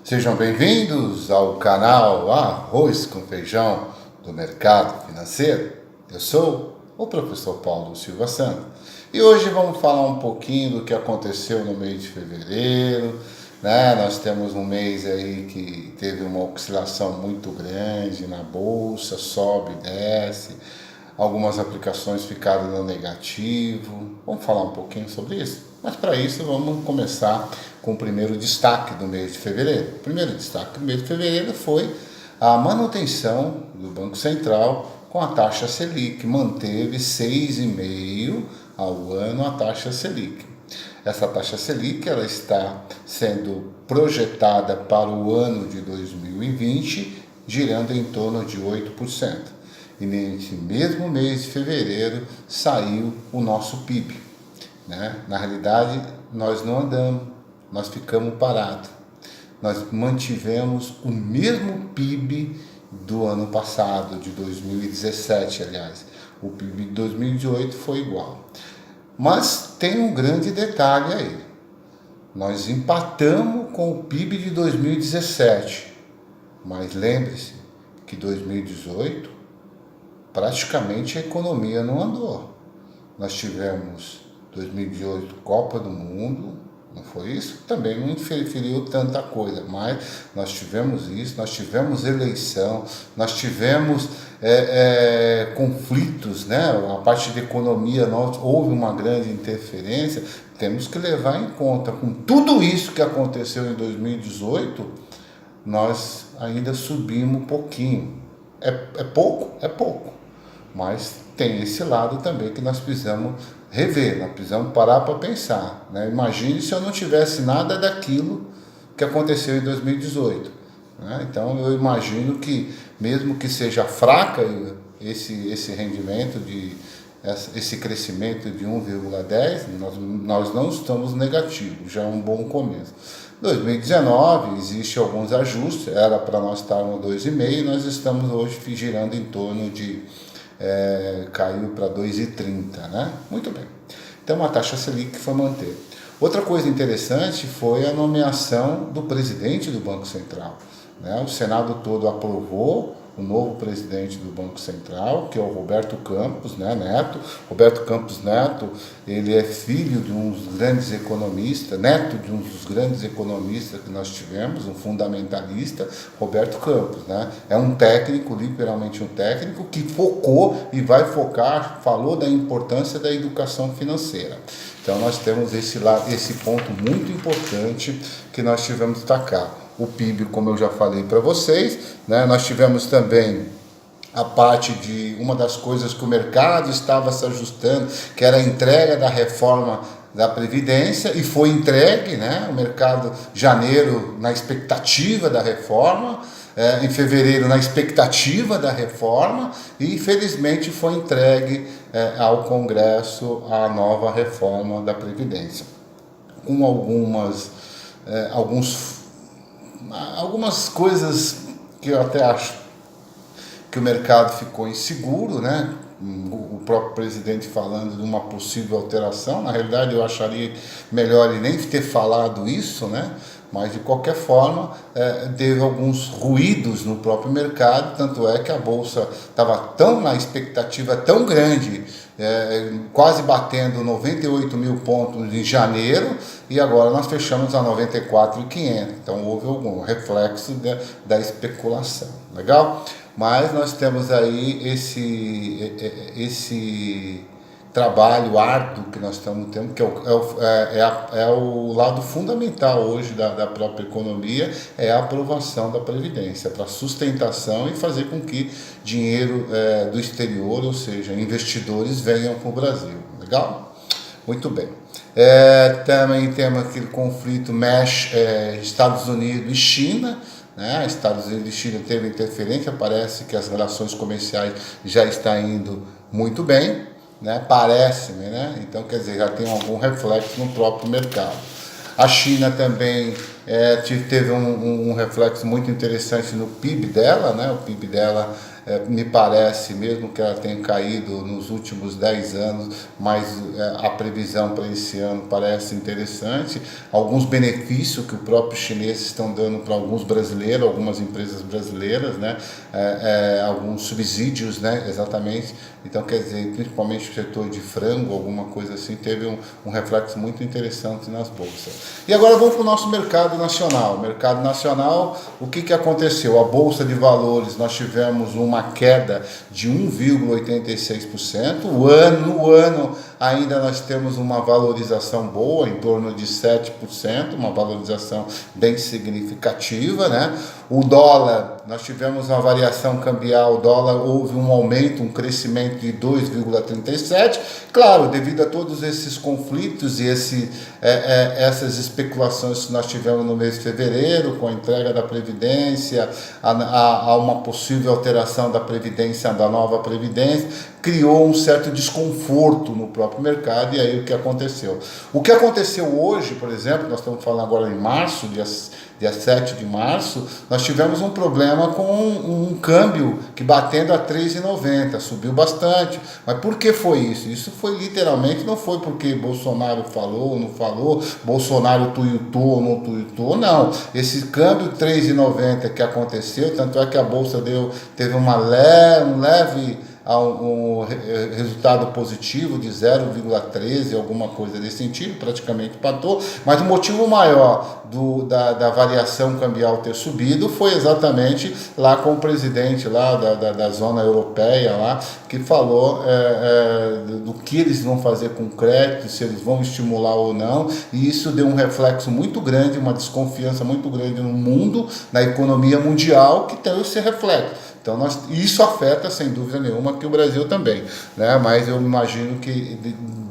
Sejam bem-vindos ao canal Arroz com Feijão do Mercado Financeiro. Eu sou o professor Paulo Silva Santos e hoje vamos falar um pouquinho do que aconteceu no mês de fevereiro. Nós temos um mês aí que teve uma oscilação muito grande na bolsa, sobe e desce. Algumas aplicações ficaram no negativo. Vamos falar um pouquinho sobre isso? Mas para isso vamos começar com o primeiro destaque do mês de fevereiro. O primeiro destaque do mês de fevereiro foi a manutenção do Banco Central com a taxa Selic. Manteve 6,5% ao ano a taxa Selic. Essa taxa Selic ela está sendo projetada para o ano de 2020, girando em torno de 8%. E nesse mesmo mês de fevereiro saiu o nosso PIB. Na realidade, nós não andamos, nós ficamos parados. Nós mantivemos o mesmo PIB do ano passado, de 2017, aliás. O PIB de 2018 foi igual. Mas tem um grande detalhe aí. Nós empatamos com o PIB de 2017. Mas lembre-se que 2018 praticamente a economia não andou. Nós tivemos 2018 Copa do Mundo, não foi isso? Também não interferiu tanta coisa, mas nós tivemos isso, nós tivemos eleição, nós tivemos conflitos, a parte de economia houve uma grande interferência. Temos que levar em conta, com tudo isso que aconteceu em 2018, nós ainda subimos um pouquinho. É pouco? É pouco. Mas tem esse lado também que nós precisamos rever, nós precisamos parar para pensar. Imagine se eu não tivesse nada daquilo que aconteceu em 2018. Então eu imagino que, mesmo que seja fraca esse rendimento, esse crescimento de 1,10, nós não estamos negativos, já é um bom começo. 2019 existe alguns ajustes, era para nós estarmos 2,5, nós estamos hoje girando em torno de caiu para 2,30, Muito bem. Então a taxa Selic foi manter. Outra coisa interessante foi a nomeação do presidente do Banco Central. O Senado todo aprovou o novo presidente do Banco Central, que é o Roberto Campos Neto. Roberto Campos Neto, ele é filho de um dos grandes economistas, neto de um dos grandes economistas que nós tivemos, um fundamentalista, Roberto Campos. É um técnico, literalmente um técnico, que focou e vai focar, falou da importância da educação financeira. Então nós temos esse ponto muito importante que nós tivemos que destacar. O PIB, como eu já falei para vocês, nós tivemos também a parte de uma das coisas que o mercado estava se ajustando, que era a entrega da reforma da Previdência, e foi entregue, o mercado, janeiro, na expectativa da reforma, em fevereiro, na expectativa da reforma, e infelizmente foi entregue ao Congresso a nova reforma da Previdência, com algumas coisas que eu até acho que o mercado ficou inseguro, O próprio presidente falando de uma possível alteração. Na realidade, eu acharia melhor ele nem ter falado isso, Mas, de qualquer forma, teve alguns ruídos no próprio mercado, tanto é que a Bolsa estava na expectativa tão grande, quase batendo 98 mil pontos em janeiro, e agora nós fechamos a 94.500. Então, houve algum reflexo da especulação. Legal? Mas nós temos aí esse trabalho árduo que nós estamos tendo, que é o lado fundamental hoje da própria economia, é a aprovação da Previdência, para sustentação e fazer com que dinheiro do exterior, ou seja, investidores, venham para o Brasil. Legal? Muito bem. Também temos aquele conflito Estados Unidos e China. Estados Unidos e China teve interferência, parece que as relações comerciais já estão indo muito bem. Parece-me, Então, quer dizer, já tem algum reflexo no próprio mercado. A China também teve um reflexo muito interessante no PIB dela, O PIB dela me parece, mesmo que ela tenha caído nos últimos 10 anos, mas a previsão para esse ano parece interessante. Alguns benefícios que o próprio chinês estão dando para alguns brasileiros, algumas empresas brasileiras, né? Alguns subsídios, né? Exatamente. Então, quer dizer, principalmente o setor de frango, alguma coisa assim, teve um reflexo muito interessante nas bolsas. E agora vamos para o nosso mercado nacional. Mercado nacional, o que aconteceu? A Bolsa de Valores, nós tivemos uma queda de 1,86%. No ano ainda nós temos uma valorização boa, em torno de 7%, uma valorização bem significativa, né? O dólar, nós tivemos uma variação cambial, o dólar houve um aumento, um crescimento de 2,37%. Claro, devido a todos esses conflitos e essas especulações que nós tivemos no mês de fevereiro, com a entrega da Previdência, a uma possível alteração da Previdência, da nova Previdência, criou um certo desconforto no próprio mercado. E aí o que aconteceu? O que aconteceu hoje, por exemplo, nós estamos falando agora em março, dia 7 de março, nós tivemos um problema com um câmbio que batendo a 3,90, subiu bastante. Mas por que foi isso? Isso foi literalmente, não foi porque Bolsonaro falou ou não falou, Bolsonaro tuitou ou não tuitou, não. Esse câmbio 3,90 que aconteceu, tanto é que a Bolsa teve um leve resultado positivo de 0,13, alguma coisa desse sentido, praticamente empatou, mas o motivo maior da variação cambial ter subido foi exatamente lá com o presidente lá da zona europeia lá, que falou do que eles vão fazer com crédito, se eles vão estimular ou não, e isso deu um reflexo muito grande, uma desconfiança muito grande no mundo, na economia mundial, que tem esse reflexo. Então, isso afeta, sem dúvida nenhuma, que o Brasil também, né? Mas eu imagino que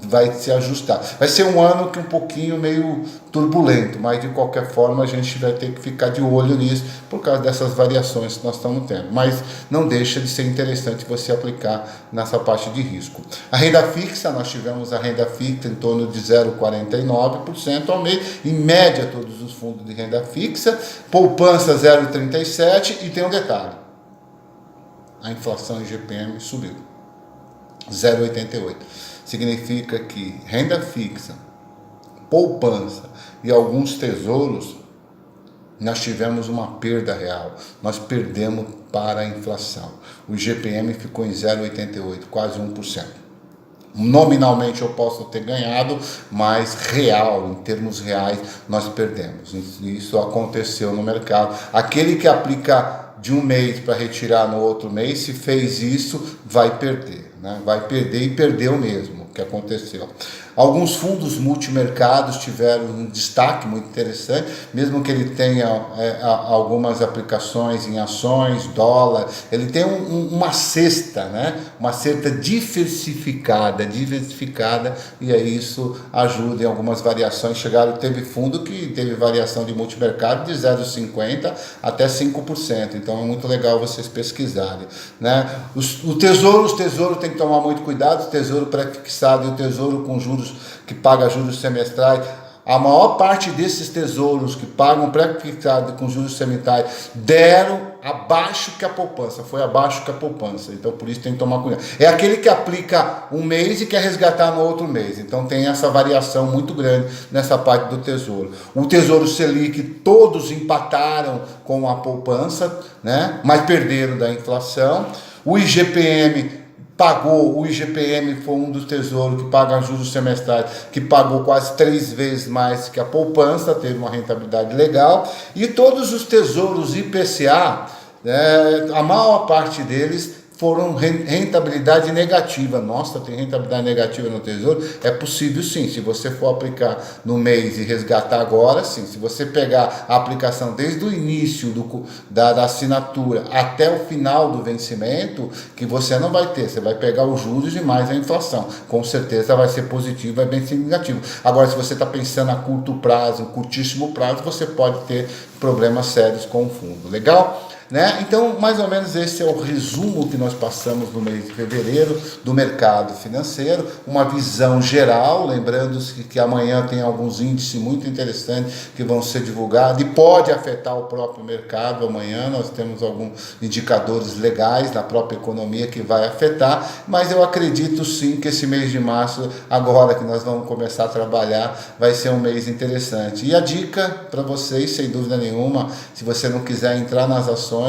vai se ajustar. Vai ser um ano que um pouquinho meio turbulento, mas de qualquer forma a gente vai ter que ficar de olho nisso por causa dessas variações que nós estamos tendo. Mas não deixa de ser interessante você aplicar nessa parte de risco. A renda fixa, nós tivemos a renda fixa em torno de 0,49% ao mês, em média todos os fundos de renda fixa, poupança 0,37%, e tem um detalhe. A inflação IGPM subiu, 0,88. Significa que renda fixa, poupança e alguns tesouros, nós tivemos uma perda real. Nós perdemos para a inflação. O IGPM ficou em 0,88, quase 1%. Nominalmente eu posso ter ganhado, mas em termos reais, nós perdemos. Isso aconteceu no mercado. Aquele que aplica de um mês para retirar no outro mês, se fez isso, vai perder, né? Vai perder, e perdeu mesmo, o que aconteceu. Alguns fundos multimercados tiveram um destaque muito interessante, mesmo que ele tenha algumas aplicações em ações, dólar, ele tem uma cesta, né? Uma cesta diversificada, e aí isso ajuda em algumas variações. Teve fundo que teve variação de multimercado de 0,50% até 5%, então é muito legal vocês pesquisarem, né? O tesouro tem que tomar muito cuidado, o tesouro pré-fixado e o tesouro com juros que paga juros semestrais. A maior parte desses tesouros que pagam pré-fixado com juros semestrais deram abaixo que a poupança, foi abaixo que a poupança, então por isso tem que tomar cuidado. É aquele que aplica um mês e quer resgatar no outro mês, então tem essa variação muito grande nessa parte do tesouro. O Tesouro Selic, todos empataram com a poupança, né? Mas perderam da inflação. O IGPM foi um dos tesouros que paga juros semestrais, que pagou quase 3 vezes mais que a poupança, teve uma rentabilidade legal. E todos os tesouros IPCA, a maior parte deles foram rentabilidade negativa. Nossa, tem rentabilidade negativa no Tesouro? É possível sim, se você for aplicar no mês e resgatar agora, sim. Se você pegar a aplicação desde o início da assinatura até o final do vencimento, que você não vai ter, você vai pegar os juros e mais a inflação. Com certeza vai ser positivo, vai bem ser negativo. Agora, se você está pensando a curto prazo, curtíssimo prazo, você pode ter problemas sérios com o fundo. Legal? né? Então, mais ou menos esse é o resumo que nós passamos no mês de fevereiro do mercado financeiro, uma visão geral, lembrando-se que amanhã tem alguns índices muito interessantes que vão ser divulgados e pode afetar o próprio mercado. Amanhã nós temos alguns indicadores legais da própria economia que vai afetar, mas eu acredito sim que esse mês de março, agora que nós vamos começar a trabalhar, vai ser um mês interessante. E a dica para vocês, sem dúvida nenhuma, se você não quiser entrar nas ações,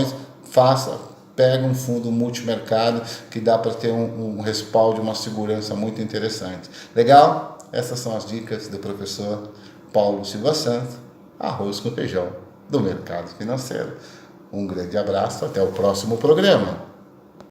pega um fundo multimercado que dá para ter um respaldo, uma segurança muito interessante. Legal? Essas são as dicas do professor Paulo Silva Santos, arroz com feijão do mercado financeiro. Um grande abraço, até o próximo programa.